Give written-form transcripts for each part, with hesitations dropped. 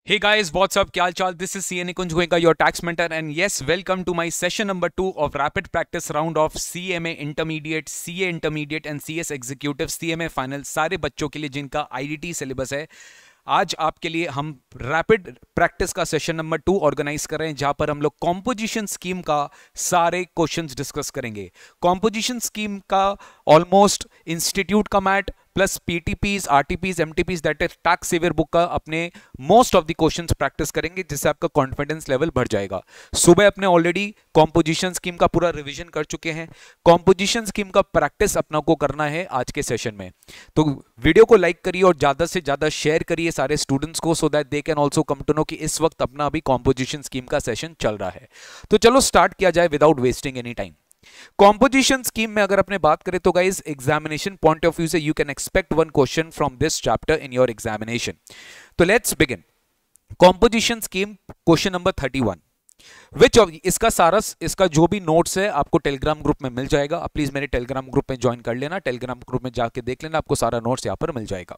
Hey guys, what's up? Kyal Chal? This is CA Nikunj Goenka, your tax mentor, and yes, welcome to my session number 2 of rapid practice round of CMA Intermediate, CA Intermediate and CS Executive CMA Final सारे बच्चों के लिए जिनका IDT syllabus है। आज आपके लिए हम रैपिड प्रैक्टिस का सेशन नंबर 2 ऑर्गेनाइज कर रहे हैं, जहां पर हम लोग कॉम्पोजिशन स्कीम का सारे क्वेश्चंस डिस्कस करेंगे। कॉम्पोजिशन स्कीम का ऑलमोस्ट इंस्टीट्यूट का MAT plus PTPs, RTPs, MTPs, that is tax saviour book का अपने most of the questions practice करेंगे, जिससे आपका कॉन्फिडेंस लेवल बढ़ जाएगा। सुबह अपने ऑलरेडी कॉम्पोजिशन स्कीम का पूरा रिवीजन कर चुके हैं। कॉम्पोजिशन स्कीम का प्रैक्टिस अपना को करना है आज के सेशन में, तो वीडियो को लाइक करिए और ज्यादा से ज्यादा शेयर करिए सारे स्टूडेंट्स को, so that they can also come to know कि इस वक्त अपना अभी कॉम्पोजिशन स्कीम का सेशन चल रहा है। तो चलो स्टार्ट किया जाए without wasting any time. Composition scheme में अगर अपने बात करें तो guys examination point of view से you can expect one question from this chapter in your examination. तो let's begin. Composition scheme question number 31, which of इसका जो भी नोट्स है आपको टेलीग्राम ग्रुप में मिल जाएगा। आप प्लीज मेरे टेलीग्राम ग्रुप में ज्वाइन कर लेना, टेलीग्राम ग्रुप में जाके देख लेना, आपको सारा नोट्स यहां पर मिल जाएगा।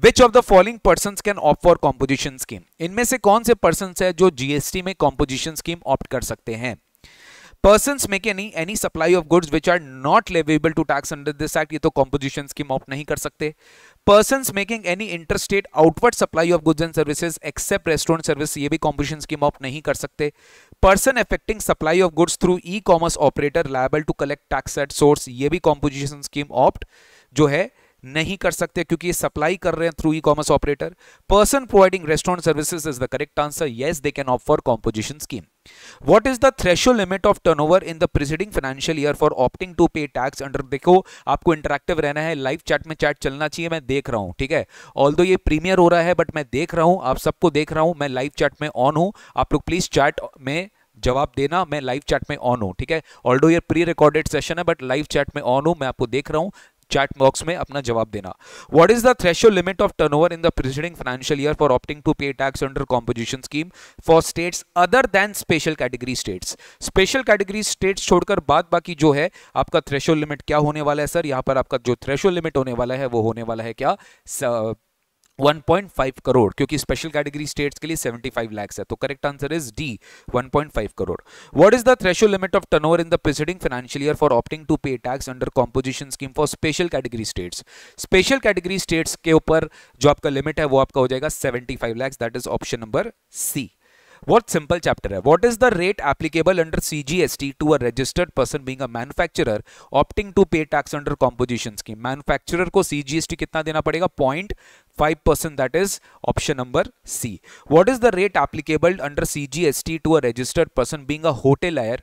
Which of the following persons can opt for composition scheme, इनमें से कौन से पर्संस है जो जीएसटी में कॉम्पोजिशन स्कीम ऑप्ट कर सकते हैं। Persons making any supply of goods which are not leviable to tax under this act, ये तो composition scheme opt नहीं कर सकते। Persons making any interstate outward supply of goods and services except restaurant service, ये भी composition scheme opt नहीं कर सकते। Person effecting supply of goods through e-commerce operator liable to collect tax at source, ये भी composition scheme opt जो है नहीं कर सकते, क्योंकि ये सप्लाई कर रहे हैं through e commerce operator. Person providing restaurant services is the correct answer, yes they can opt for composition scheme. What is the threshold limit of turnover in the preceding financial year for opting to pay tax under, देखो आपको interactive रहना है, live chat में chat चलना चाहिए, मैं देख रहा हूं, ठीक है। ऑल्दो ये प्रीमियर हो रहा है बट मैं देख रहा हूं, आप सबको देख रहा हूं, मैं लाइव चैट में ऑन हूं, आप लोग प्लीज चैट में जवाब देना, मैं लाइव चैट में ऑन हूं, ठीक है। ऑल्दो ये प्री रिकॉर्डेड सेशन है बट लाइव चैट में ऑन हूं, मैं आपको देख रहा हूं, चैट बॉक्स में अपना जवाब देना। What is the threshold limit of turnover in the preceding financial year for opting to pay tax under composition scheme for states other than special category states? Special category states छोड़कर बाद बाकी जो है आपका threshold limit क्या होने वाला है सर? यहाँ पर आपका जो threshold limit होने वाला है वो होने वाला है क्या? 1.5 करोड़, क्योंकि स्पेशल कैटेगरी स्टेट्स के लिए 75 लाख है, तो correct answer is D 1.5 crore. What is the threshold limit of turnover in the preceding financial year for opting to pay tax under composition scheme for special category states? Special category states के ऊपर जो आपका limit है वो आपका हो जाएगा 75 lakh, that is option number C. What simple chapter है? What is the rate applicable under CGST to a registered person being a manufacturer opting to pay tax under composition scheme? Manufacturer को CGST कितना देना पड़ेगा? 0.5%, that is option number C. What is the rate applicable under CGST to a registered person being a hotelier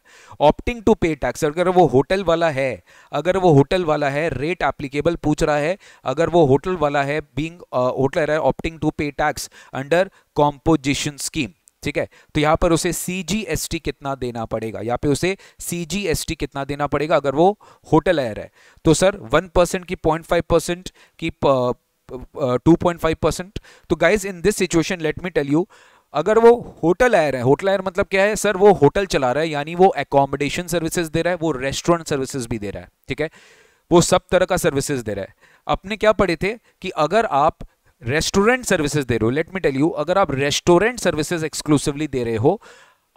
opting to pay tax? अगर वो hotel वाला है, rate applicable पूछ रहा है, अगर वो होटल वाला है being hotelier opting to pay tax under composition scheme, ठीक है, तो यहां पर उसे CGST कितना देना पड़ेगा? यहाँ पे उसे CGST कितना देना पड़ेगा अगर वो होटल एयर है? तो सर 1% की 0.5% की 2.5%। तो guys in this situation let me tell you, अगर वो होटल एयर है, होटल एयर मतलब क्या है सर? वो होटल चला रहा है, यानी वो एकोमोडेशन सर्विसेज दे रहा है, वो रेस्टोरेंट सर्विसेज भी दे रहा है, ठीक है, वो सब तरह का सर्विसेज दे रहा है। अपने क्या पढ़े थे कि अगर आप रेस्टोरेंट सर्विसेज दे रहे हो, लेट मी टेल यू, अगर आप रेस्टोरेंट सर्विसेज एक्सक्लूसिवली दे रहे हो,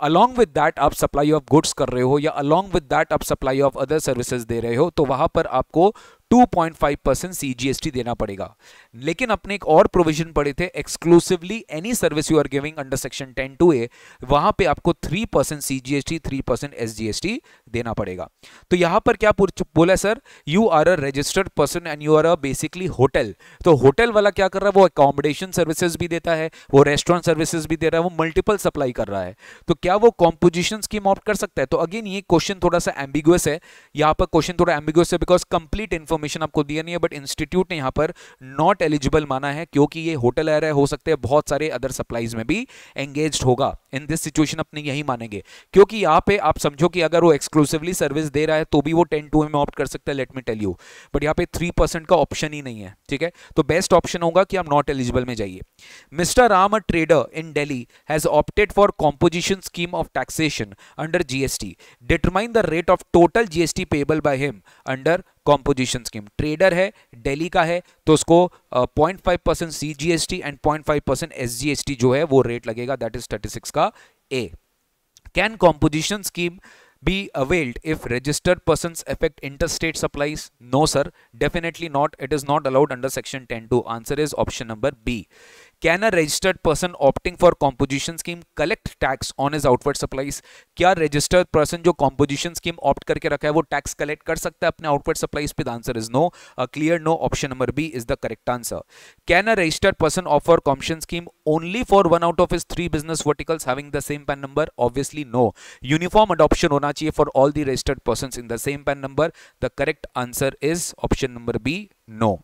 अलॉन्ग विद दैट आप सप्लाई ऑफ गुड्स कर रहे हो, या अलॉन्ग विद दैट आप सप्लाई ऑफ अदर सर्विसेज दे रहे हो, तो वहां पर आपको 2.5% CGST देना पड़ेगा। लेकिन अपने एक और प्रोविजन पढ़े थे, exclusively any service you are giving under section 10(2)(a), वहां पे आपको 3% CGST, 3% SGST देना पड़ेगा। तो यहां पर क्या बोला sir? You are a registered person and you are a basically hotel. तो होटल वाला क्या कर रहा है? वो अकोमोडेशन सर्विसेज भी देता है, वो रेस्टोरेंट सर्विसेज भी दे रहा है, वो मल्टीपल सप्लाई कर रहा है, तो क्या वो कॉम्पोजिशन स्कीम ऑप्ट कर सकता है? तो अगेन ये क्वेश्चन थोड़ा सा एम्बिगुअस है, यहाँ पर क्वेश्चन थोड़ा एम्बिगुअस है बिकॉज कंप्लीट इन्फॉर्मेशन आपको दिया नहीं है, बट इंस्टीट्यूट ने यहाँ पर नॉट एलिजिबल माना है, क्योंकि ये होटल एयर है, हो सकते हैं बहुत सारे अदर सप्लाईज में भी एंगेज्ड होगा। इन दिस सिचुएशन अपने यही मानेंगे, क्योंकि यहाँ पे आप समझो कि अगर वो एक्सक्लूसिवली सर्विस दे रहा है तो भी वो 10(2)(a) में ऑप्ट कर सकता है, let me tell you, but यहाँ पे 3% का ऑप्शन ही नहीं है, ठीक है। तो बेस्ट ऑप्शन होगा कि आप नॉट एलिजिबल में जाइए। Mister Ram, a trader in Delhi, has opted for composition scheme of taxation under GST. Determine the rate of total GST payable by him under composition scheme. Trader है, दिल्ली का है, तो उसको 0.5% CGST एंड 0.5% SGST जो है वो रेट लगेगा, दैट इज 36 का A. Can composition scheme be availed if registered persons affect interstate supplies? No sir, definitely not. It is not allowed under section 10(2). Answer is option number B. Can a registered person opting for composition scheme collect tax on his outward supplies? क्या registered person जो composition scheme opt करके रखा है वो tax collect कर सकता है अपने outward supplies पे? The answer is no. A clear no. Option number B is the correct answer. Can a registered person offer composition scheme only for one out of his 3 business verticals having the same PAN number? Obviously no. Uniform adoption होना चाहिए for all the registered persons in the same PAN number. The correct answer is option number B, no.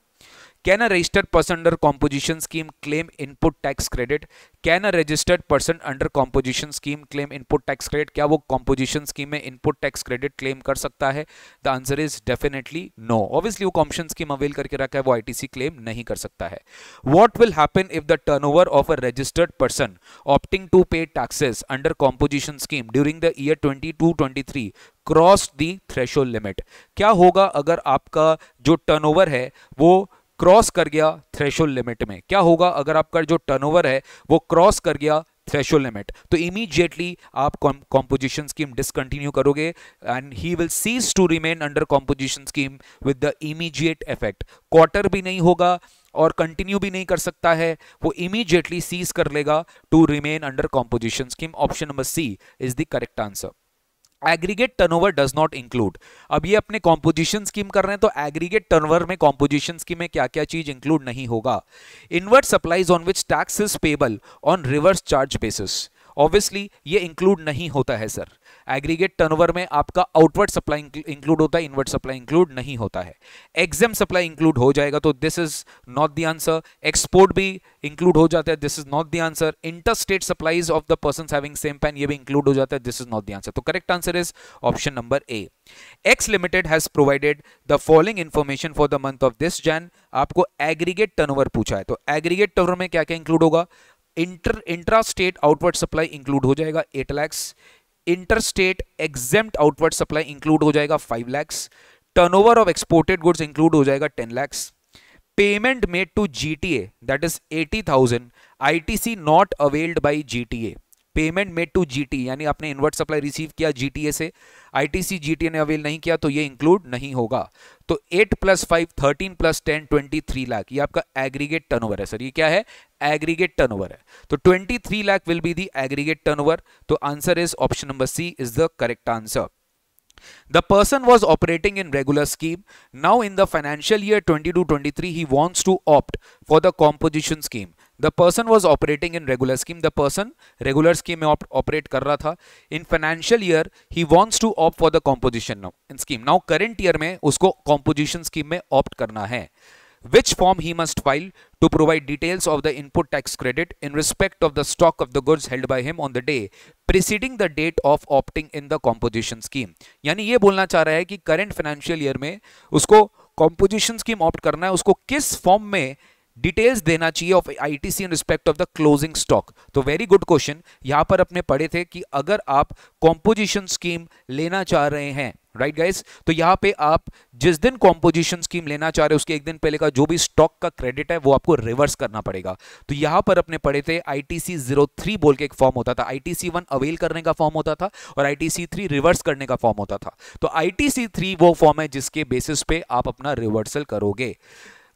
Can a registered person under composition scheme claim input tax credit? Can a registered person under composition scheme claim input tax credit? क्या वो composition scheme में input tax credit claim कर सकता है? The answer is definitely no. Obviously वो composition scheme avail करके रखा है, वो ITC claim नहीं कर सकता है. What will happen if the turnover of a registered person opting to pay taxes under composition scheme during the year 22-23 cross the threshold limit? क्या होगा अगर आपका जो टर्नओवर है वो क्रॉस कर गया थ्रेशोल्ड लिमिट में? क्या होगा अगर आपका जो टर्नओवर है वो क्रॉस कर गया थ्रेशोल्ड लिमिट? तो इमीडिएटली आप कॉम्पोजिशन स्कीम डिसकंटिन्यू करोगे and he will cease to remain under composition scheme with the immediate effect. Quarter भी नहीं होगा और कंटिन्यू भी नहीं कर सकता है, वो इमीडिएटली सीज कर लेगा to remain under composition scheme. Option number C is the correct answer. Aggregate turnover does not include. अब ये अपने कॉम्पोजिशन स्कीम कर रहे हैं तो एग्रीगेट टर्नओवर में कॉम्पोजिशन स्कीम में क्या क्या चीज इंक्लूड नहीं होगा? Inward supplies on which tax is payable on reverse charge basis. Obviously ये इंक्लूड नहीं होता है सर. एग्रीगेट टर्नओवर में आपका आउटवर्ड सप्लाई इंक्लूड होता है, इनवर्ट सप्लाई इंक्लूड नहीं होता है. एग्जाम सप्लाई इंक्लूड हो जाएगा तो this is not the answer. Export भी इंक्लूड हो जाता है, this is not the answer. Interstate supplies of the persons having same PAN ये भी इंक्लूड हो जाता है, this is not the answer. तो correct answer is option number A. X Limited has provided the following information for the month of this Jan. आपको aggregate turnover पूछा है तो एग्रीगेट टर्नओवर में क्या क्या इंक्लूड होगा? Intra state outward supply include हो जाएगा 8 lakhs. Interstate exempt outward supply include हो जाएगा 5 lakhs. Turnover of exported goods include हो जाएगा 10 lakhs. Payment made to GTA that is 80,000. ITC not availed by GTA. Payment made to GT यानी आपने inward supply receive किया GTA से, ITC GTA ने avail नहीं किया तो ये इंक्लूड नहीं होगा. तो 8 + 5 13 + 10 23 लाख ये आपका एग्रीगेट टर्नओवर है सर. ये क्या है? एग्रीगेट टर्नओवर है. तो 23 lakh will be the aggregate turnover. तो answer is option number C is the correct answer. The person was operating in regular scheme. Now in the financial year 22-23 he wants to opt for the composition scheme. The person was operating in regular scheme. The person regular scheme में operate कर रहा था. In financial year he wants to opt for the composition scheme. Now current year में उसको composition scheme में opt करना है. Which form he must file to provide details of the input tax credit in respect of the stock of the goods held by him on the day preceding the date of opting in the composition scheme. यानी ये बोलना चाह रहा है कि current financial year में उसको composition scheme opt करना है, उसको किस फॉर्म में डिटेल्स देना चाहिए of ITC in respect of the closing stock. तो वेरी गुड क्वेश्चन. यहां पर अपने पढ़े थे कि अगर आप कॉम्पोजिशन स्कीम लेना चाह रहे हैं, राइट गाइस, तो यहां पे आप जिस दिन कॉम्पोजिशन स्कीम लेना चाह रहे हैं उसके एक दिन पहले का जो भी स्टॉक का क्रेडिट है वो आपको रिवर्स करना पड़ेगा. तो यहां पर अपने पढ़े थे ITC 03 बोल के एक फॉर्म होता था. ITC 1 अवेल करने का फॉर्म होता था और ITC 3 रिवर्स करने का फॉर्म होता था. तो ITC 3 वो फॉर्म है जिसके बेसिस पे आप अपना रिवर्सल करोगे.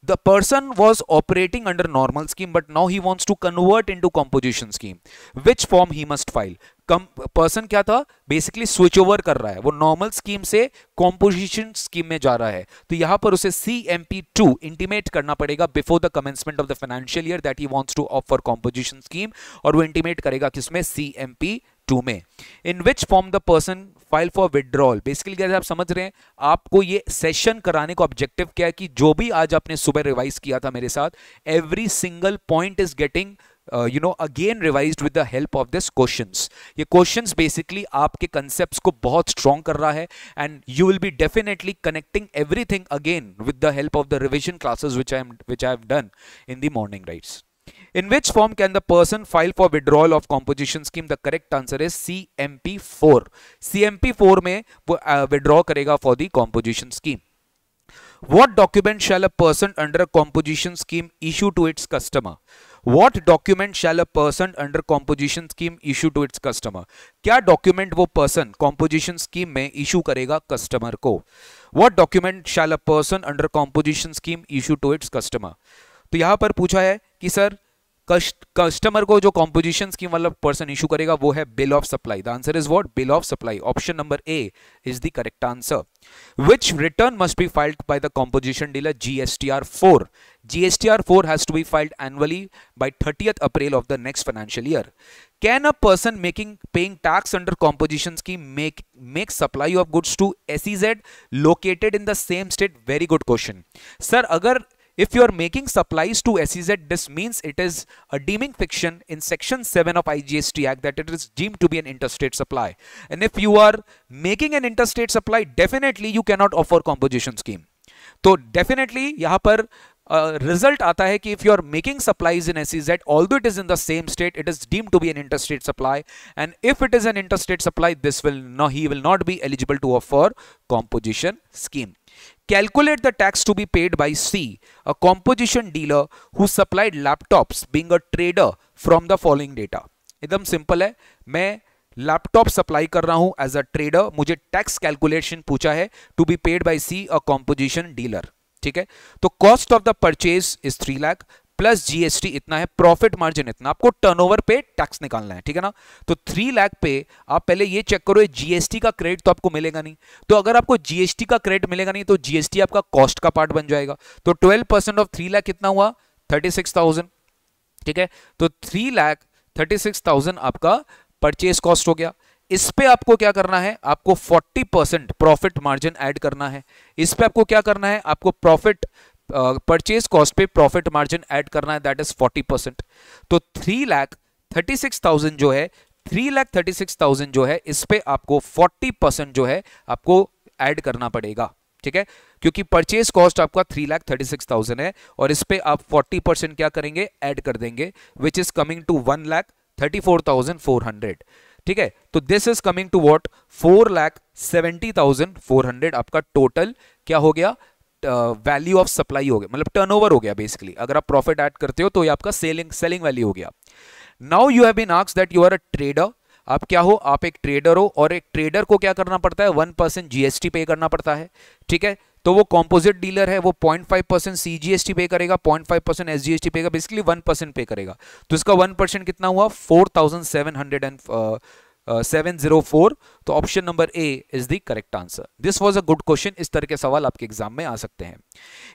The person was operating under normal scheme but now he wants to convert into composition scheme. Which form he must file? Person क्या था? बेसिकली स्विच ओवर कर रहा है, वो नॉर्मल स्कीम से कॉम्पोजिशन स्कीम में जा रहा है. तो यहां पर उसे CMP2 इंटीमेट करना पड़ेगा before the commencement of the financial year that he wants to opt for composition scheme. और वो इंटीमेट करेगा किसमें? CMP2 में. In which form the person file for withdrawal. Basically क्या आप समझ रहे हैं, आपको ये सेशन कराने का ऑब्जेक्टिव क्या है कि जो भी आज आपने सुबह रिवाइज किया था मेरे साथ, every single point is getting again revised with the help of this questions. ये questions basically आपके concepts को बहुत strong कर रहा है and you will be definitely connecting everything again with the help of the revision classes which I have done in the morning, right? In which form can the person file for withdrawal of composition scheme? The correct answer is CMP4. CMP4 में वो withdraw करेगा for the composition scheme. What document shall a person under a composition scheme issue to its customer? What document shall a person under composition scheme issue to its customer? क्या document वो person composition scheme में issue करेगा customer को? What document shall a person under composition scheme issue to its customer? तो यहां पर पूछा है कि सर कस्टमर को जो कॉम्पोजिशन स्कीम वाला पर्सन इशू करेगा वो है bill of supply. The answer is what? Bill of supply. Option number A is the correct answer. Which return must be filed by the composition dealer? GSTR 4. GSTR 4 has to be filed annually by 30th April of the next financial year. Can a person paying tax under composition scheme make supply of goods to SEZ located in the same state? Very good question. Sir, अगर if you are making supplies to SEZ, this means it is a deeming fiction in section 7 of IGST Act that it is deemed to be an interstate supply. And if you are making an interstate supply, definitely you cannot offer composition scheme. तो definitely यहाँ पर result आता है कि if you are making supplies in SEZ, although it is in the same state, it is deemed to be an interstate supply. And if it is an interstate supply, he will not be eligible to offer composition scheme. Calculate the tax to be paid by C, a composition dealer who supplied laptops, being a trader, from the following data. एकदम simple है, मैं laptop supply कर रहा हूं as a trader, मुझे tax calculation पूछा है to be paid by C, a composition dealer. ठीक है, तो cost of the purchase is 3 lakh plus GST इतना है, प्रॉफिट मार्जिन इतना, आपको टर्नओवर पे टैक्स निकालना है. ठीक है ना, तो 3 लाख पे आप पहले ये चेक करो, जीएसटी का क्रेडिट तो आपको मिलेगा नहीं. तो अगर आपको जीएसटी का क्रेडिट मिलेगा नहीं तो जीएसटी आपका कॉस्ट का पार्ट बन जाएगा. तो 12% ऑफ 3 लाख कितना हुआ? 36,000. ठीक है, तो 3,36,000 आपका परचेज कॉस्ट हो गया. इस पे आपको क्या करना है? आपको 40% प्रॉफिट मार्जिन ऐड करना है. इस पे आपको क्या करना है? आपको प्रॉफिट परचेज कॉस्ट पे प्रॉफिट मार्जिन ऐड करना है, दैट इज 40%. तो 3,36,000 जो है, 3,36,000 जो है, इस पे आपको 40% जो है आपको ऐड करना पड़ेगा. ठीक है, क्योंकि परचेज कॉस्ट आपका 3,36,000 है और इस पे आप 40% क्या करेंगे? ऐड कर देंगे, विच इज कमिंग टू 1,34,400. ठीक है, तो this is coming to what? 4,70,400 आपका टोटल क्या हो गया? वैल्यू ऑफ सप्लाई हो गया, मतलब टर्नओवर हो गया बेसिकली. अगर आप प्रॉफिट ऐड करते हो तो ये आपका सेलिंग वैल्यू हो गया. Now you have been asked that you are a trader. आप क्या हो? आप एक ट्रेडर हो, और एक ट्रेडर को क्या करना पड़ता है? 1% जीएसटी पे करना पड़ता है. ठीक है, तो वो कॉम्पोजिट डीलर है, वो 0.5% सीजीएसटी पे करेगा, 0.5% एसजीएसटी पे, बेसिकली 1% पे करेगा. तो इसका 1% कितना हुआ? 4,704. तो option number A is the correct answer. This was a good question. इस तरह के सवाल आपके एग्जाम में आ सकते हैं.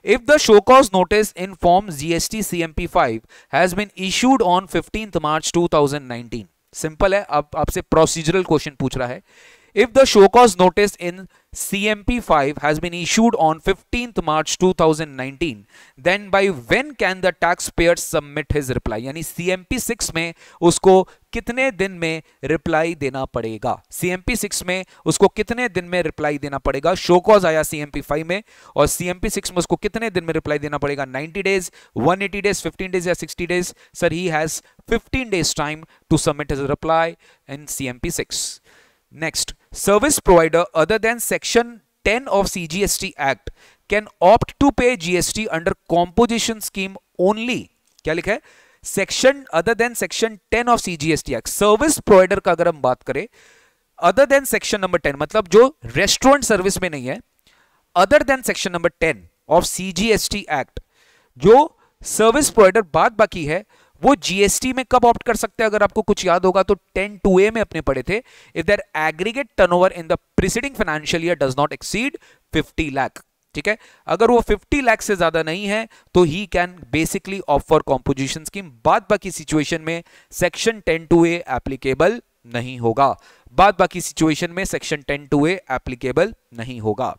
If the show cause notice in form GST CMP 5 has been issued on 15th March 2019. Simple है, अब आपसे प्रोसीजरल क्वेश्चन पूछ रहा है. If the show cause notice in CMP 5 has been issued on 15th March 2019, then by when can the taxpayer submit his reply? यानी CMP 6 में उसको कितने दिन में रिप्लाई देना पड़ेगा? CMP 6 में उसको कितने दिन में रिप्लाई देना पड़ेगा? शो कॉज आया CMP 5 में, और CMP 6 में उसको कितने दिन में रिप्लाई देना पड़ेगा? 90 days, 180 days, 15 days या 60 days? Sir, he has 15 days time to submit his reply in CMP 6. Next, service provider other than section 10 of CGST Act can opt to pay GST under composition scheme only. क्या लिखा है? Section other than section 10 of CGST Act. Service provider का अगर हम बात करें, other than section number 10 मतलब जो रेस्टोरेंट सर्विस में नहीं है, other than section number 10 of CGST Act, जो सर्विस प्रोवाइडर बाद बाकी है, वो जीएसटी में कब ऑप्ट कर सकते हैं? अगर आपको कुछ याद होगा तो 10(2)A में अपने पढ़े थे, if their aggregate turnover in the preceding financial year does not exceed 50 lakh. ठीक है, अगर वो 50 लाख से ज्यादा नहीं है तो he can basically opt for composition scheme. बाद बाकी सिचुएशन में सेक्शन 10(2)A एप्लीकेबल नहीं होगा. बाद बाकी सिचुएशन में सेक्शन 10(2)A एप्लीकेबल नहीं होगा.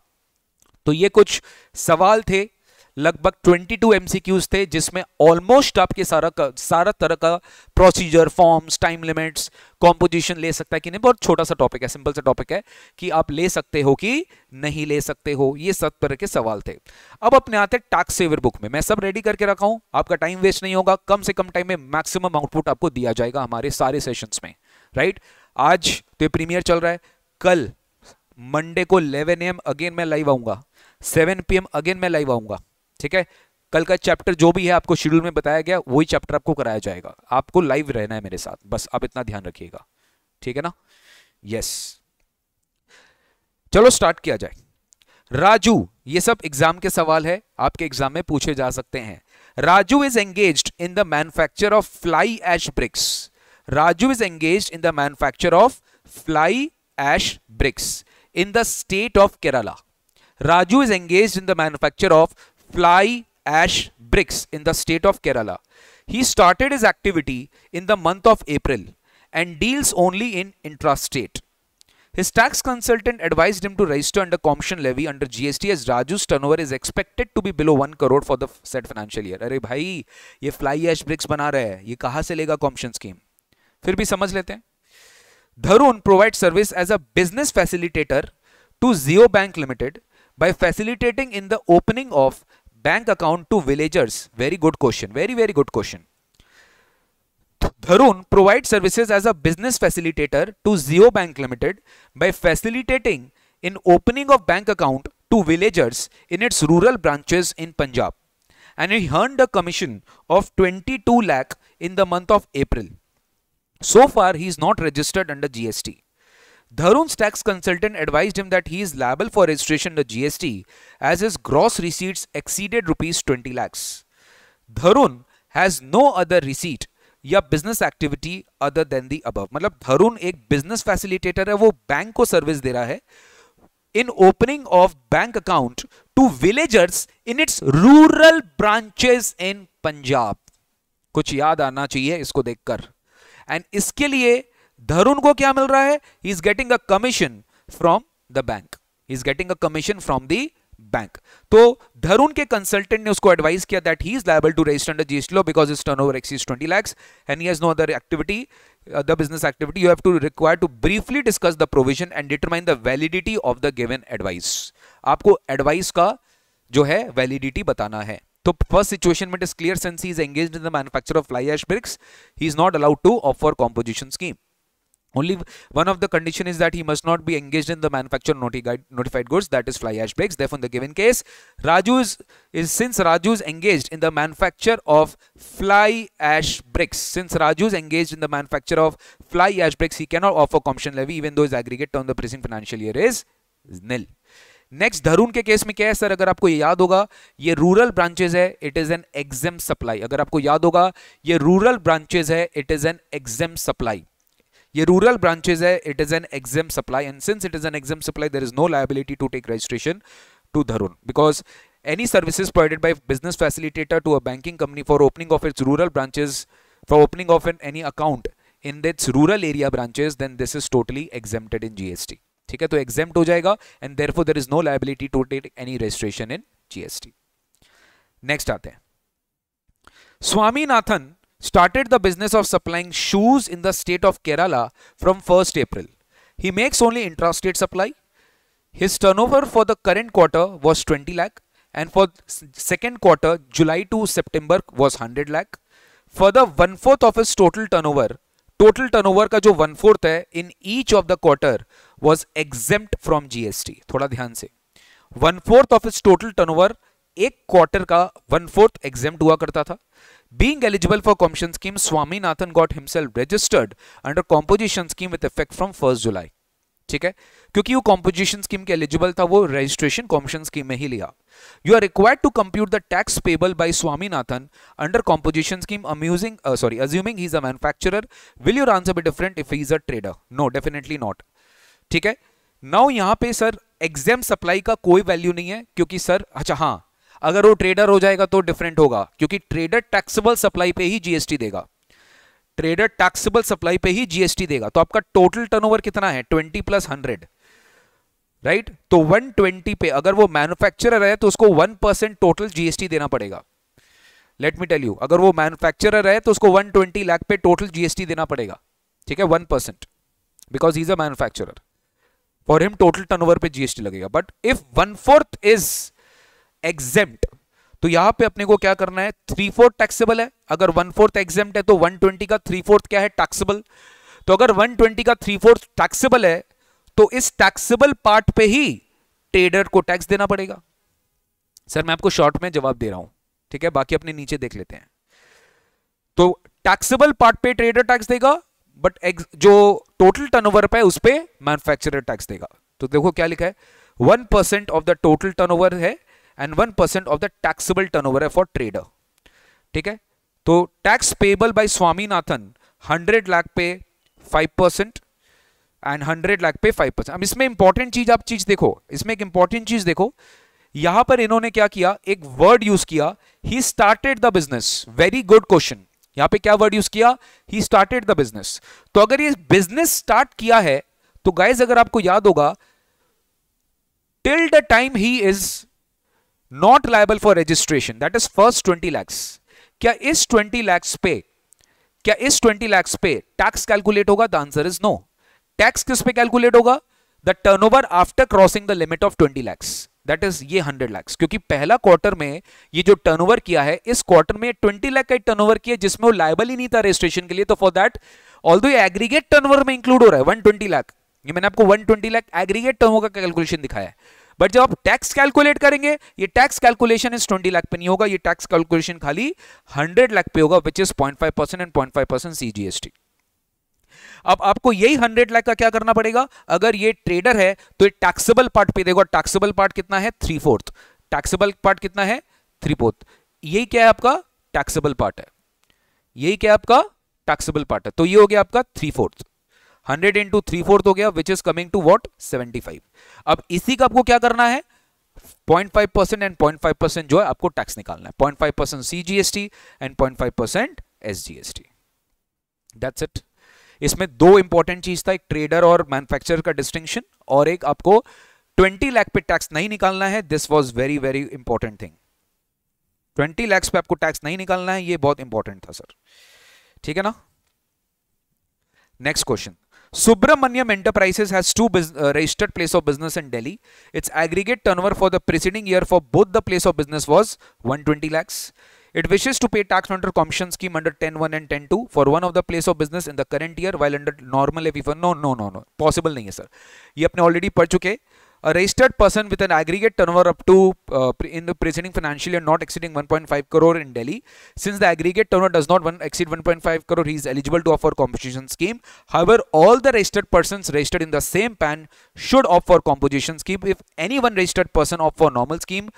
तो ये कुछ सवाल थे, लगभग 22 MCQs थे, जिसमें ऑलमोस्ट आपके सारा तरह का procedure, forms, time limits, composition ले सकता है कि नहीं. बहुत छोटा सा टॉपिक है, सिंपल सा टॉपिक है कि आप ले सकते हो कि नहीं ले सकते हो. ये सब तरह के सवाल थे. अब अपने आते टैक्स सेवर बुक में. मैं सब रेडी करके रखा हूं, आपका टाइम वेस्ट नहीं होगा. कम से कम टाइम में मैक्सिमम आउटपुट आपको दिया जाएगा हमारे सारे सेशंस में. राइट, आज तो प्रीमियर चल रहा है, कल मंडे को 11 AM अगेन मैं लाइव आऊंगा. 7 PM अगेन मैं लाइव आऊंगा, ठीक है। कल का चैप्टर जो भी है आपको शेड्यूल में बताया गया वही चैप्टर आपको कराया जाएगा, आपको लाइव रहना है मेरे साथ, बस आप इतना ध्यान रखिएगा, ठीक है ना। यस, चलो स्टार्ट किया जाए। राजू, ये सब एग्जाम के सवाल है, आपके एग्जाम में पूछे जा सकते हैं। Raju is engaged in the manufacture of fly ash bricks. Raju is engaged in the manufacture of fly ash bricks in the state of Kerala. Raju is engaged in the manufacture of fly ash bricks in the state of Kerala. He started his activity in the month of April and deals only in intrastate. His tax consultant advised him to register under Commission levy under GST as Raju's turnover is expected to be below 1 crore for the said financial year. अरे भाई, ये fly ash bricks बना रहे हैं, ये कहाँ से लेगा Commission scheme? फिर भी समझ लेते हैं। Dharun provides service as a business facilitator to Zeo Bank Limited by facilitating in the opening of bank account to villagers. Very good question. Very, very good question. Dharun provides services as a business facilitator to Zeo Bank Limited by facilitating in opening of bank account to villagers in its rural branches in Punjab. And he earned a commission of 22 lakh in the month of April. So far, he is not registered under GST. Dharun's tax consultant advised him that he is liable for registration under GST as his gross receipts exceeded rupees 20 lakhs. Dharun has no other receipt या business activity other than the above. मतलब Dharun एक business facilitator है, वो bank को service दे रहा है in opening of bank account to villagers in its rural branches in Punjab. कुछ याद आना चाहिए इसको देखकर। एंड इसके लिए धरुण को क्या मिल रहा है? He is getting a commission from the bank, he is getting a commission from the bank. तो धरुण के कंसल्टेंट ने उसको एडवाइस किया that he is liable to register under GST law because his turnover exceeds 20 lakhs and he has no other activity, the business activity. You have to require to briefly discuss the provision and determine the validity of the given advice. आपको advice का जो है validity बताना है। तो first situation में it is clear, since he is engaged in the manufacture of fly ash bricks he is not allowed to offer composition scheme. Only one of the condition is that he must not be engaged in the manufacture notified goods, that is fly ash bricks. Therefore, in the given case, since Raju is engaged in the manufacture of fly ash bricks, since Raju is engaged in the manufacture of fly ash bricks, he cannot offer commission levy even though his aggregate turn the preceding financial year is nil. Next Dharun के case में क्या है sir? अगर आपको ये याद होगा, ये रूरल ब्रांचेस है, it is an exempt supply. अगर आपको याद होगा, ये रूरल ब्रांचेस है, it is an exempt supply. ये रूरल ब्रांचेस है, it is an exempt supply, and since it is an exempt supply there is no liability to take registration to Dharun because any services provided by business facilitator to a banking company for opening of its rural branches, for opening of any account in its rural area branches, then this is totally exempted in GST. ठीक है, तो exempt हो जाएगा and therefore there is no liability to take any registration in GST. Next आते हैं, Swaminathan started the business of supplying shoes in the state of Kerala from 1st April. He makes only intrastate supply. His turnover for the current quarter was 20 lakh and for second quarter July to September was 100 lakh. For the 1/4 of his total turnover का जो 1/4 है in each of the quarter was exempt from GST. थोड़ा ध्यान से, 1/4 of his total turnover एक quarter का 1/4 exempt हुआ करता था. Being eligible for commission scheme, Swaminathan got himself registered under composition scheme with effect from 1st July. ठीक है, क्योंकि वो composition scheme के eligible था, वो registration commission scheme में ही लिया. You are required to compute the tax payable by Swaminathan under composition scheme, assuming he is a manufacturer. Will your answer be different if he is a trader? No, definitely not. ठीक है, now यहाँ पे sir exempt supply का कोई value नहीं है, क्योंकि sir अच्छा हाँ, अगर वो ट्रेडर हो जाएगा तो डिफरेंट होगा, क्योंकि ट्रेडर टैक्सेबल सप्लाई पे ही जीएसटी देगा. ट्रेडर टैक्सेबल सप्लाई पे ही जीएसटी देगा. तो आपका टोटल टर्नओवर कितना है? 20 + 100, राइट? तो 120 पे अगर वो मैन्युफैक्चरर है तो उसको 1% टोटल जीएसटी देना पड़ेगा. लेट मी टेल यू, अगर वो मैन्युफैक्चरर है तो उसको 120 लाख पे टोटल जीएसटी देना पड़ेगा. ठीक है, 1%, because he is a manufacturer. For him total turnover पे जीएसटी लगेगा. बट इफ 1/4 इज एग्जेम्प्ट, तो यहां पे अपने को क्या करना है? 3/4 टैक्सेबल है. अगर 1/4 एग्जेम्प्ट है तो 120 का 3/4 क्या है? टैक्सेबल. तो अगर 120 का 3/4 टैक्सेबल है तो इस टैक्सेबल पार्ट पे ही ट्रेडर को टैक्स देना पड़ेगा. सर मैं आपको शॉर्ट में जवाब दे रहा हूं, ठीक है, बाकी अपने नीचे देख लेते हैं। तो टैक्सेबल पार्ट पे ट्रेडर टैक्स देगा, बट जो टोटल टर्नओवर पे उस पे मैन्युफैक्चरर टैक्स देगा। तो देखो क्या लिखा है, 1% ऑफ द टोटल टर्नओवर है and 1% of the taxable turnover है फॉर ट्रेडर, ठीक है। तो tax payable by Swaminathan 100 lakh पे 5% एंड 100 लाख पे 5%। अब इसमें इंपॉर्टेंट चीज आप चीज देखो, इसमें एक इंपॉर्टेंट चीज देखो, यहां पर इन्होंने क्या किया, एक वर्ड यूज किया, he started the business. Very good question. यहां पे क्या वर्ड यूज किया, ही स्टार्टेड द बिजनेस। तो अगर ये बिजनेस स्टार्ट किया है तो गाइज अगर आपको याद होगा, till the time he is not liable for registration, that is first 20 lakhs, क्या इस 20 lakhs पे टैक्स कैलकुलेट होगा? The answer is no. Tax किस पे कैलकुलेट होगा? The turnover after crossing the limit of 20 lakhs, that is ये 100 lakhs, क्योंकि पहला क्वार्टर में ये जो टर्नओवर किया है, इस क्वार्टर में 20 लाख का टर्नओवर किया जिसमें वो लायबल ही नहीं था रजिस्ट्रेशन के लिए। तो फॉर दैट, ऑल्दो ये एग्रीगेट टर्नओवर में इंक्लूड हो रहा है 120 लाख, ये मैंने आपको 120 लाख एग्रीगेट टर्नओवर का कैलकुलेशन दिखाया है, बट जब आप टैक्स कैलकुलेट करेंगे, ये टैक्स कैलकुलेशन इस 20 लाख पे नहीं होगा, ये टैक्स कैलकुलेशन खाली 100 लाख पे होगा, विच इज 0.5% एंड 0.5% CGST। अब आपको यही 100 लाख का क्या करना पड़ेगा, अगर ये ट्रेडर है तो ये टैक्सेबल पार्ट पे देखो, टैक्सेबल पार्ट कितना है 3/4, टैक्सेबल पार्ट कितना है 3/4, यही क्या है आपका टैक्सेबल पार्ट है, यही क्या है आपका टैक्सेबल पार्ट है। तो ये हो गया आपका 3/4, 100 इंटू 3/4 हो गया, which is coming to what 75। अब इसी का आपको क्या करना है, 0.5% एंड 0.5% जो है आपको टैक्स निकालना है, 0.5% CGST and 0.5% SGST, that's it. इसमें दो इंपॉर्टेंट चीज था, एक ट्रेडर और मैन्युफैक्चरर का डिस्टिंक्शन, और एक आपको 20 लाख पे टैक्स नहीं निकालना है। This was very very important thing, 20 lakh पे आपको टैक्स नहीं निकालना है, ये बहुत इंपॉर्टेंट था सर, ठीक है ना। Next question, Subramaniam Enterprises has two registered place of business in Delhi. Its aggregate turnover for the preceding year for both the place of business was 120 lakhs. It wishes to pay tax under commission scheme under 10(1) and 10(2) for one of the place of business in the current year, while under normal levy for no possible नहीं है sir, ये अपने already पढ़ चुके। A registered person with an aggregate turnover up to in the preceding financial year not exceeding 1.5 crore in Delhi. Since the aggregate turnover does not exceed 1.5 crore, he is eligible to opt for composition scheme. However, all the registered persons registered in the same PAN should opt for composition scheme. If any one registered person opt for normal scheme,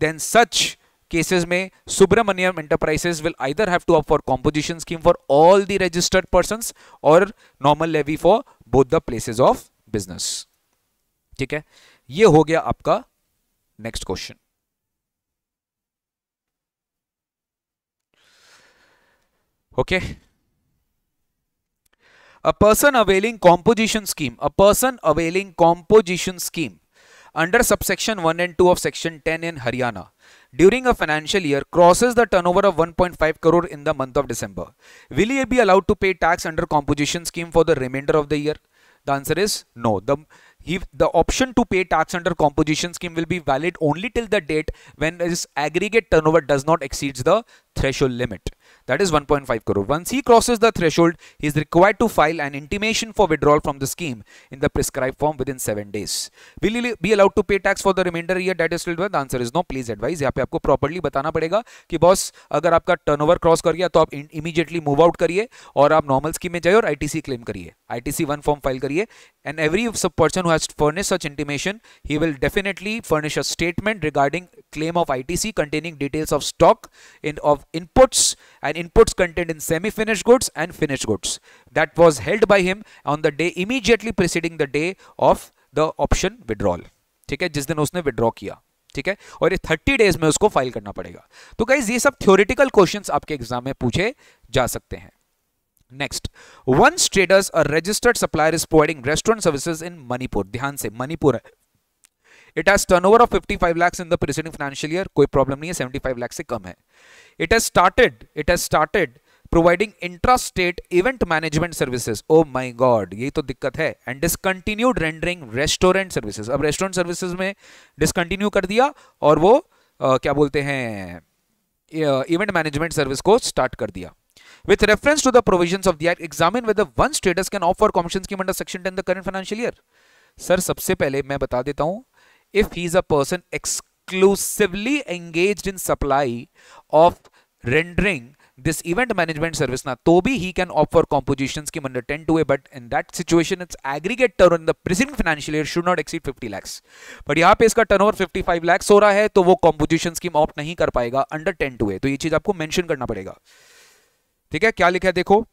then such cases में Subramaniam Enterprises will either have to opt for composition scheme for all the registered persons or normal levy for both the places of business. ठीक है, ये हो गया आपका next question. Okay, a person availing composition scheme under subsection 1 and 2 of section 10 in Haryana during a financial year crosses the turnover of 1.5 crore in the month of December. Will he be allowed to pay tax under composition scheme for the remainder of the year? The answer is no. The option to pay tax under composition scheme will be valid only till the date when his aggregate turnover does not exceed the threshold limit, that is 1.5 crore. Once he crosses the threshold, he is required to file an intimation for withdrawal from the scheme in the prescribed form within 7 days. Will he be allowed to pay tax for the remainder year? That is still the answer is no. Please advise, यहाँ पे आपको properly बताना पड़ेगा कि boss अगर आपका turnover cross कर गया तो आप इमीडिएटली मूव आउट करिए और आप नॉर्मल स्कीम में जाइए और ITC क्लेम करिए, ITC 1 फॉर्म फाइल करिए, and every person who has furnished such intimation, he will definitely furnish a statement regarding claim of ITC containing details of stock of inputs and inputs contained in semi-finished goods and finished goods that was held by him on the day immediately preceding the day of the option withdrawal, ठीक है, जिस दिन उसने withdraw किया, ठीक है, और ये 30 डेज में उसको फाइल करना पड़ेगा। तो गाइज ये सब थ्योरेटिकल क्वेश्चंस आपके एग्जाम में पूछे जा सकते हैं। Next, once traders a registered supplier is providing restaurant services in Manipur, ध्यान से मणिपुर है, it has turnover of 55 lakhs in the preceding financial year, कोई प्रॉब्लम नहीं है, 75 लाख से कम है। It has started providing intra-state event management services, oh my god, यही तो दिक्कत है, and discontinued rendering restaurant services, अब restaurant services में discontinue कर दिया और वो क्या बोलते हैं event management service को start कर दिया। With reference to the provisions of the act, examine whether once traders can opt for commission scheme under section 10 the current financial year. Sir सबसे पहले मैं बता देता हूं, if he is a person exclusively engaged in supply of rendering this event management service na, तो भी he can opt for composition scheme under 10(2)(a), but in that situation its aggregate turnover in the preceding financial year should not exceed 50 lakhs. but यहाँ पे इसका turnover 55 lakhs हो रहा है, तो वो composition scheme opt नहीं कर पाएगा under 10(2)(a), तो ये चीज आपको mention करना पड़ेगा. ठीक है, क्या लिखा है देखो.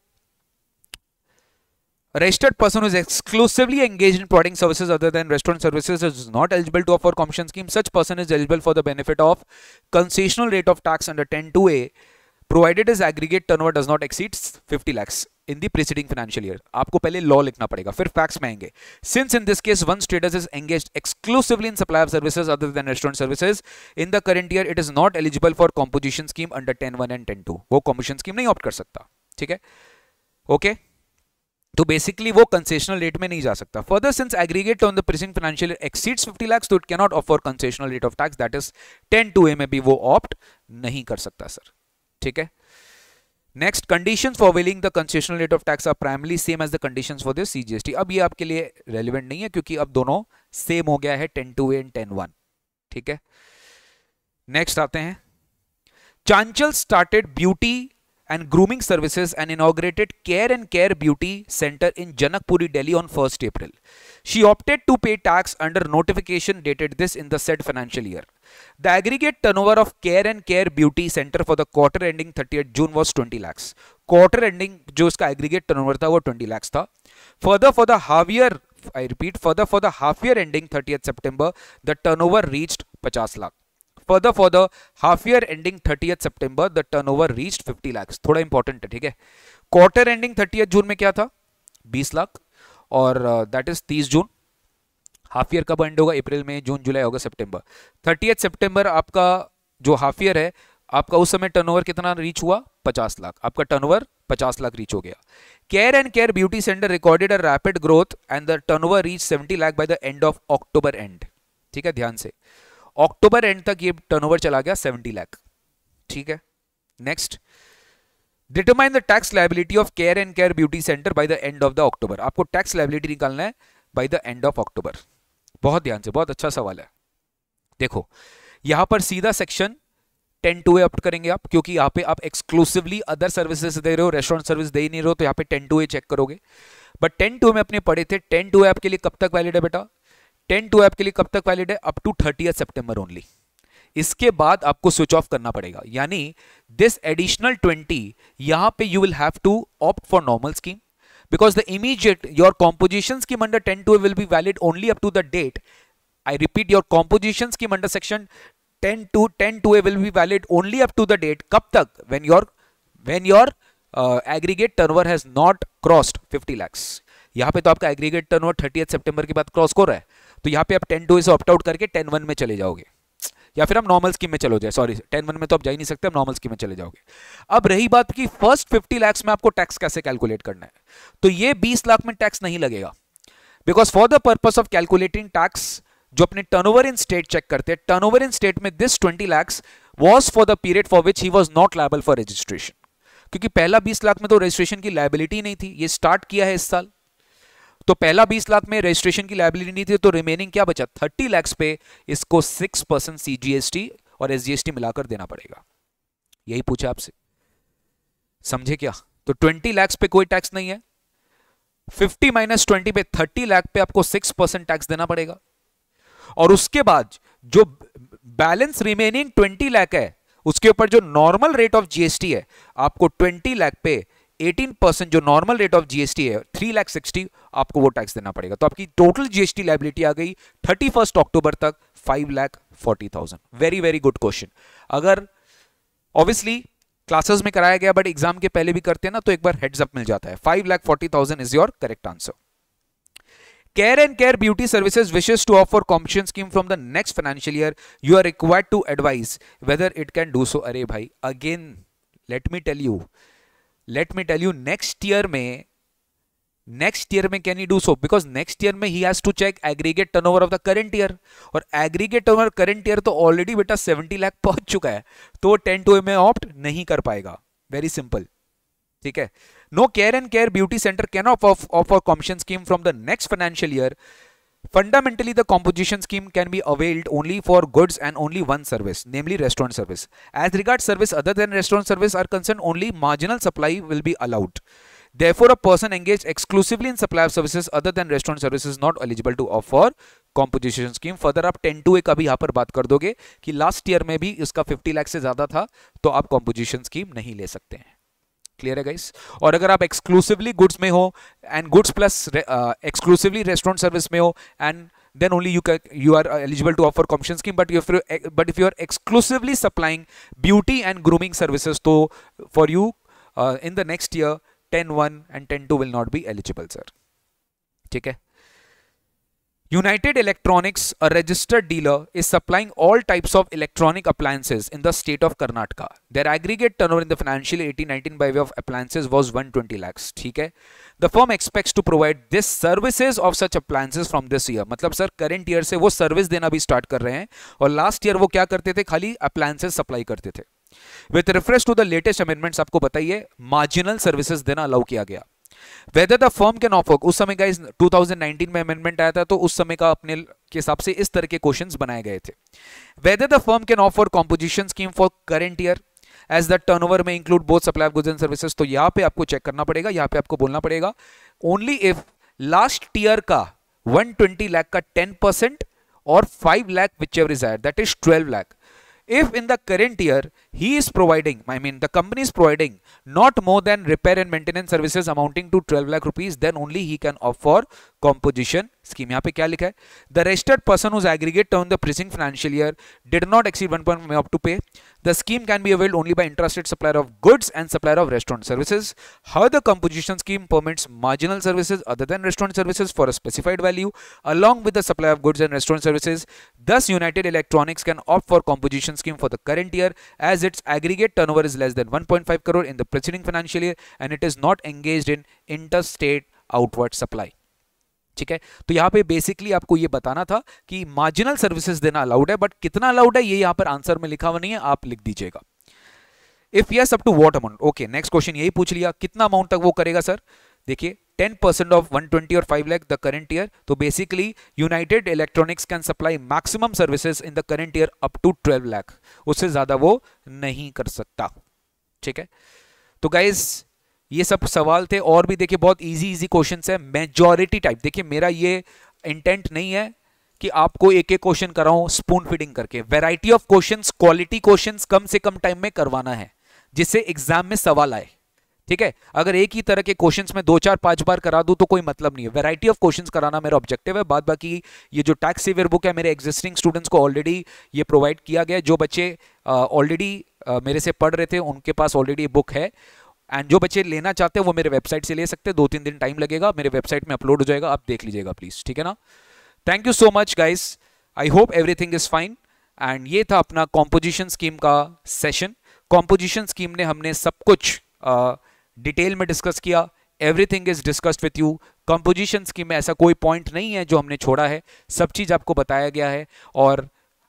A registered person who is exclusively engaged in providing services other than restaurant services is not eligible to offer commission scheme. Such person is eligible for the benefit of concessional rate of tax under 10(2)(a), provided his aggregate turnover does not exceed 50 lakhs in the preceding financial year. आपको पहले law लिखना पड़ेगा, फिर facts में आएंगे. Since in this case one status is engaged exclusively in supply of services other than restaurant services in the current year, it is not eligible for composition scheme under 10(1) and 10(2). वो composition scheme नहीं opt कर सकता. ठीक है, okay. तो basically वो concessional rate में नहीं जा सकता. Further, since aggregate on the preceding financial year exceeds 50 lakh, तो it can not offer concessional rate of tax, that is 10(2)(a) में भी वो ऑप्ट नहीं कर सकता सर. ठीक है. Next, conditions for availing the concessional rate of tax are primarily same as the conditions for the CGST. अब ये आपके लिए रेलेवेंट नहीं है क्योंकि अब दोनों सेम हो गया है 10(2)(a) एंड 10(1). ठीक है. नेक्स्ट आते हैं. Chanchal started beauty and grooming services and inaugurated Care Beauty Center in Janakpuri, Delhi on 1st April. She opted to pay tax under notification dated this in the said financial year. The aggregate turnover of Care Beauty Center for the quarter ending 30th June was 20 lakhs. Quarter ending जो इसका aggregate turnover था वो 20 lakhs था. Further, for the half year, I repeat, further for the half year ending 30th September, the turnover reached 50 lakh. Further, for the half year ending 30th September, the turnover reached 50 lakhs. थोड़ा important है, ठीक है. Quarter ending 30th जून में क्या था? 20 लाख, और that is 30 June. Half year कब and होगा? अप्रैल, मई, जून, जुलाई, अगस्त, सितंबर. 30th सितंबर आपका जो हाफ ईयर है, आपका उस समय टर्नओवर कितना रीच हुआ? 50 लाख. आपका टर्नओवर 50 लाख रीच हो गया. Care beauty centre recorded a rapid growth and the turnover reach 70 lakh by the end of October and. ठीक है, ध्यान से, अक्टूबर एंड तक ये टर्नओवर चला गया 70 लाख. ठीक है. Next, determine the tax liability of care beauty centre by the end of the October. आपको टैक्स लायबिलिटी निकालना है by the end of October. बहुत ध्यान से, बहुत अच्छा सवाल है. देखो, यहां पर सीधा सेक्शन 10(2)(a) ऑप्ट करेंगे आप, क्योंकि यहां पे आप एक्सक्लूसिवली अदर सर्विसेज दे रहे हो, रेस्टोरेंट सर्विस दे ही नहीं रहे हो, तो यहां पे 10(2)(a) चेक करोगे. बट 10(2)(a) में अपने पढ़े थे, 10(2)(a) आपके लिए कब तक वैलिड है बेटा? 10(2)(a) आपके लिए कब तक वैलिड है? अप टू 30th सितंबर ओनली. इसके बाद आपको स्विच ऑफ करना पड़ेगा. यानी दिस एडिशनल 20 यहां पे you will have to opt for normal scheme, because the immediate your composition scheme under 10(2)(a) will be valid only up to the date. I repeat, your composition scheme under section 10(2)(a) will be valid only up to the date. कब तक? when your aggregate turnover has not crossed 50 lakhs. यहां पे तो आपका aggregate turnover 30th सितंबर के बाद cross हो रहा है, तो यहां पे आप 10(2)(a) से ऑप्ट आउट करके 10(1) में चले जाओगे, या फिर आप नॉर्मल स्कीम में चलो जाए. सॉरी, 10(1) में तो आप जा ही नहीं सकते, आप नॉर्मल स्कीम में चले जाओगे. अब रही बात कि फर्स्ट 50 lakhs में आपको टैक्स कैसे कैलकुलेट करना है, तो ये 20 लाख में टैक्स नहीं लगेगा. Because for the purpose of calculating tax, जो अपने टर्नओवर इन स्टेट चेक करते हैं, टर्नओवर इन स्टेट में this 20 lakhs was for the period for which he was not liable for registration. क्योंकि पहला 20 लाख में तो रजिस्ट्रेशन की लायबिलिटी नहीं थी, ये स्टार्ट किया है इस साल, तो पहला 20 लाख में रजिस्ट्रेशन की लायबिलिटी नहीं थी, तो रिमेनिंग क्या बचा? 30 lakhs पे इसको 6% सीजीएसटी और एसजीएसटी मिलाकर देना पड़ेगा. यही पूछा आपसे, समझे क्या? तो 20 lakhs पे कोई टैक्स नहीं है, 50 - 20 पे 30 लाख पे आपको 6% टैक्स देना पड़ेगा. और उसके बाद जो बैलेंस रिमेनिंग 20 लाख है, उसके ऊपर जो नॉर्मल रेट ऑफ जीएसटी है, आपको 20 लाख पे 18% जो नॉर्मल रेट ऑफ जीएसटी है 3,60,000 आपको वो टैक्स देना पड़ेगा. तो आपकी टोटल जीएसटी लायबिलिटी आ गई 31 अक्टूबर तक 5,40,000. Very very good question. अगर ऑब्वियसली क्लासेस में कराया गया, बट एग्जाम के पहले भी करते हैं ना, तो एक बार हेड्स अप मिल जाता है. 5,40,000 is your correct answer. Care Beauty Services wishes to offer commission scheme from the next financial year. You are required to advise whether it can do so. अरे भाई, again let me tell you next year में can he do so? Because next year में he has to check aggregate turnover of the current year, और aggregate turnover current year तो already बेटा 70 लाख पहुंच चुका है, तो वो 10(2)(a) में ऑप्ट नहीं कर पाएगा. Very simple. ठीक है. No Care Beauty Center can offer commission scheme from the next financial year Fundamentally, the composition scheme can be availed only for goods and only one service, namely restaurant service. As regards service other than restaurant service are concerned, only marginal supply will be allowed. Therefore, a person engaged exclusively in supply of services other than restaurant services is not eligible to opt for composition scheme. Further आप 10(2)(a) का भी यहाँ पर बात कर दोगे कि last year में भी इसका 50 लाख से ज्यादा था, तो आप composition scheme नहीं ले सकते हैं. क्लियर है गाइस? और अगर आप एक्सक्लूसिवली गुड्स में हो and goods plus exclusively restaurant service में हो, and then only you are eligible to offer composition scheme. But if you are exclusively supplying beauty and grooming services, so for you in the next year 10(1) and 10(2) will not be eligible, sir. ठीक है? United Electronics, a registered dealer, is supplying all types of electronic appliances in the state of Karnataka. Their aggregate turnover in the financial year 18-19 by way of appliances was 120 lakhs. ठीक है? The firm expects to provide this services of such appliances from this year. मतलब sir current year से वो service देना भी start कर रहे हैं, और लास्ट ईयर वो क्या करते थे, खाली अप्लायंसेस सप्लाई करते थे. With reference to the latest amendments आपको बताइए मार्जिनल सर्विसेज देना अलाउ किया गया. Whether the firm can offer, उस समय गाइस 2019 में अमेंडमेंट आया था, तो उस समय का अपने के हिसाब से इस तरह के क्वेश्चंस बनाए गए थे. Whether the firm can offer composition scheme for current year as the turnover may include both supply of goods and services, तो यहाँ पे आपको चेक करना पड़ेगा, यहाँ पे आपको बोलना पड़ेगा only if लास्ट ईयर का 120 लाख का 10% और 5 lakh whichever is higher, that is 12 lakh. If in the current year he is providing, I mean the company is providing not more than repair and maintenance services amounting to 12 lakh rupees, then only he can opt for composition scheme. यहाँ पे क्या लिखा है? The registered person whose aggregate turn the preceding financial year did not exceed 1.5 may opt to pay. The scheme can be availed only by interested supplier of goods and supplier of restaurant services. How the composition scheme permits marginal services other than restaurant services for a specified value along with the supply of goods and restaurant services. Thus, United Electronics can opt for composition scheme for the current year as its aggregate turnover is less than 1.5 crore in the preceding financial year and it is not engaged in interstate outward supply. ठीक है? तो यहाँ पे basically आपको ये बताना था कि मार्जिनल सर्विसेज देना अलाउड है, बट कितना अलाउड है ये यहाँ पर आंसर में लिखा हुआ नहीं है, आप लिख दीजिएगा. If yes up to what amount. Okay, next question यही पूछ लिया, कितना अमाउंट तक वो करेगा सर? देखिए 10% ऑफ 120 और 5 लाख द करंट ईयर. तो basically united electronics can supply maximum services in the current year up to 12 lakh, उससे ज्यादा वो नहीं कर सकता. ठीक है? तो गाइज ये सब सवाल थे, और भी देखिए बहुत इजी क्वेश्चंस है, मेजॉरिटी टाइप. देखिए मेरा ये इंटेंट नहीं है कि आपको एक एक क्वेश्चन कराऊं स्पून फीडिंग करके. Variety of questions, quality questions कम से कम टाइम में करवाना है जिससे एग्जाम में सवाल आए. ठीक है? अगर एक ही तरह के क्वेश्चंस में 2 4 5 बार करा दूं तो कोई मतलब नहीं है. वैरायटी ऑफ क्वेश्चंस कराना मेरा ऑब्जेक्टिव है. बाद बाकी ये जो टैक्स सेवियर बुक है मेरे एग्जिस्टिंग स्टूडेंट्स को ऑलरेडी ये प्रोवाइड किया गया है. जो बच्चे ऑलरेडी मेरे से पढ़ रहे थे उनके पास ऑलरेडी बुक है, एंड जो बच्चे लेना चाहते हैं वो मेरे वेबसाइट से ले सकते हैं. 2-3 दिन टाइम लगेगा, मेरे वेबसाइट में अपलोड हो जाएगा, आप देख लीजिएगा प्लीज. ठीक है ना? Thank you so much guys, I hope everything is fine. And ये था अपना कॉम्पोजिशन स्कीम का सेशन. कॉम्पोजिशन स्कीम ने हमने सब कुछ डिटेल में डिस्कस किया. Everything is discussed with you. Composition scheme में ऐसा कोई पॉइंट नहीं है जो हमने छोड़ा है, सब चीज आपको बताया गया है. और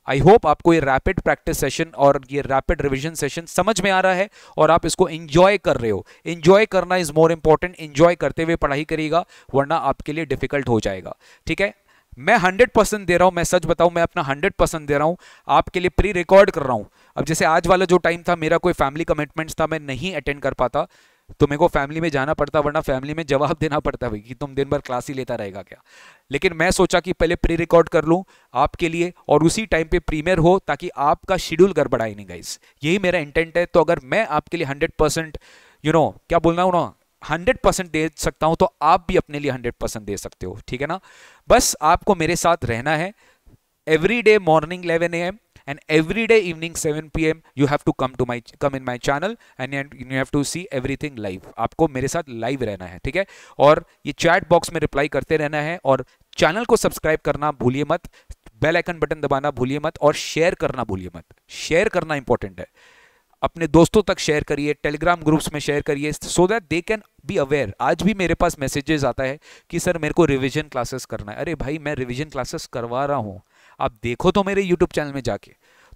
आई होप आपको ये रैपिड प्रैक्टिस सेशन और ये रैपिड रिवीजन सेशन समझ में आ रहा है और आप इसको एंजॉय कर रहे हो. एंजॉय करना इज मोर इंपॉर्टेंट. एंजॉय करते हुए पढ़ाई करिएगा, वरना आपके लिए डिफिकल्ट हो जाएगा. ठीक है? मैं 100% दे रहा हूं. मैं सच बताऊं, मैं अपना 100% दे रहा हूं. आपके लिए प्री रिकॉर्ड कर रहा हूं. अब जैसे आज वाला जो टाइम था, मेरा कोई फैमिली कमिटमेंट्स था, मैं नहीं अटेंड कर पाता, तो मेरे को फैमिली में जाना पड़ता, वरना फैमिली में जवाब देना पड़ता भाई कि तुम दिन भर क्लास ही लेता रहेगा क्या. लेकिन मैं सोचा कि पहले प्री रिकॉर्ड कर लूं आपके लिए और उसी टाइम पे प्रीमियर हो, ताकि आपका शेड्यूल गड़बड़ाए नहीं गाइस. यही मेरा इंटेंट है. तो अगर मैं आपके लिए 100% क्या बोलना हूं ना, 100% दे सकता हूं, तो आप भी अपने लिए 100% दे सकते हो. ठीक है ना? बस आपको मेरे साथ रहना है. Every day morning 11 AM and every day evening 7 PM you have to come in my channel and you have to see everything live. आपको मेरे साथ लाइव रहना है. ठीक है? और ये चैट बॉक्स में रिप्लाई करते रहना है, और चैनल को सब्सक्राइब करना भूलिए मत, बेल आइकन बटन दबाना भूलिए मत, और शेयर करना भूलिए मत. शेयर करना इंपॉर्टेंट है. अपने दोस्तों तक शेयर करिए, टेलीग्राम ग्रुप्स में शेयर करिए, सो that they can be aware. आज भी मेरे पास मैसेजेस आता है कि सर मेरे को रिवीजन क्लासेस करना है. अरे भाई, मैं रिवीजन क्लासेस करवा रहा हूं, आप देखो तो मेरे यूट्यूब चैनल में जाके.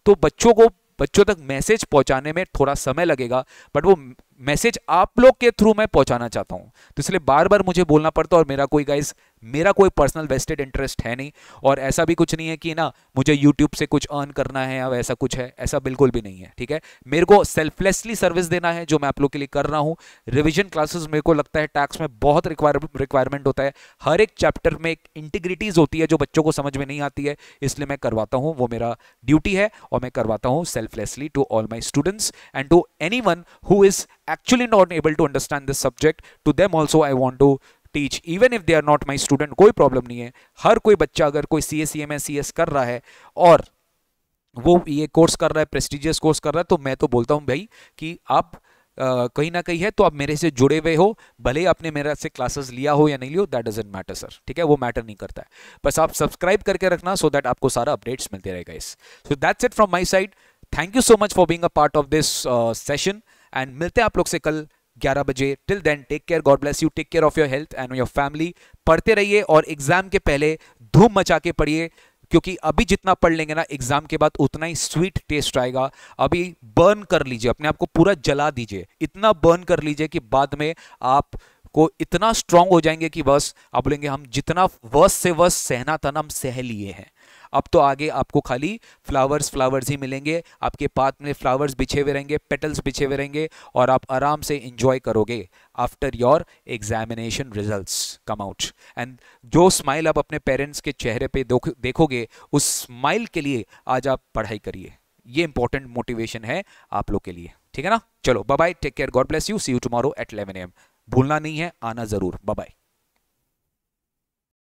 तो बच्चों तक मैसेज पहुंचाने में थोड़ा समय लगेगा, बट वो मैसेज आप लोग के थ्रू मैं पहुंचाना चाहता हूं, तो इसलिए बार बार मुझे बोलना पड़ता है। और मेरा कोई गाइस, मेरा कोई पर्सनल वेस्टेड इंटरेस्ट है नहीं, और ऐसा भी कुछ नहीं है कि ना मुझे यूट्यूब से कुछ अर्न करना है या ऐसा कुछ है, ऐसा बिल्कुल भी नहीं है, ठीक है। मेरे को सेल्फलेसली सर्विस देना है जो मैं आप लोग के लिए कर रहा हूं। रिवीजन क्लासेस मेरे को लगता है टैक्स में बहुत रिक्वायरमेंट होता है, हर एक चैप्टर में एक इंटीग्रिटीज होती है जो बच्चों को समझ में नहीं आती है, इसलिए मैं करवाता हूं, वो मेरा ड्यूटी है और मैं करवाता हूं selflessly to all my students and to anyone who is actually not able to understand this subject. To them also I want to teach, even if they are not my student. कोई problem नहीं है। हर कोई बच्चा अगर कोई CA CMA CS कर रहा है और वो ये कोर्स कर रहा है, प्रेस्टिजियस कोर्स कर रहा है, तो मैं तो बोलता हूँ भाई कि आप कहीं ना कहीं है तो आप मेरे से जुड़े हुए हो, भले ही आपने मेरे से क्लासेस लिया हो या नहीं लियो, दैट डजंट मैटर सर, ठीक है, वो मैटर नहीं करता है। बस आप सब्सक्राइब करके रखना सो दैट आपको सारा अपडेट्स मिलते रहेगा इस। So that's it from my side. Thank you so much for being a part of this session and मिलते हैं आप लोग से कल 11 बजे। Till then take care, God bless you, take care of your health and your family. पढ़ते रहिए और एग्जाम के पहले धूम मचा के पढ़िए, क्योंकि अभी जितना पढ़ लेंगे ना एग्जाम के बाद उतना ही स्वीट टेस्ट आएगा। अभी बर्न कर लीजिए, अपने आप को पूरा जला दीजिए, इतना बर्न कर लीजिए कि बाद में आप को इतना स्ट्रांग हो जाएंगे कि बस आप बोलेंगे हम जितना वर्स से वर्स सहना था ना हम सह लिए हैं। अब तो आगे आपको खाली फ्लावर्स ही मिलेंगे, आपके पाथ में फ्लावर्स बिछे हुए रहेंगे, पेटल्स बिछे हुए रहेंगे और आप आराम से एंजॉय करोगे after your examination results come out. And जो स्माइल आप अपने पेरेंट्स के चेहरे पे देखोगे, उस स्माइल के लिए आज आप पढ़ाई करिए। ये इंपॉर्टेंट मोटिवेशन है आप लोग के लिए, ठीक है ना। चलो bye bye, take care, God bless you, see you tomorrow at 11 AM। भूलना नहीं है, आना जरूर। Bye bye.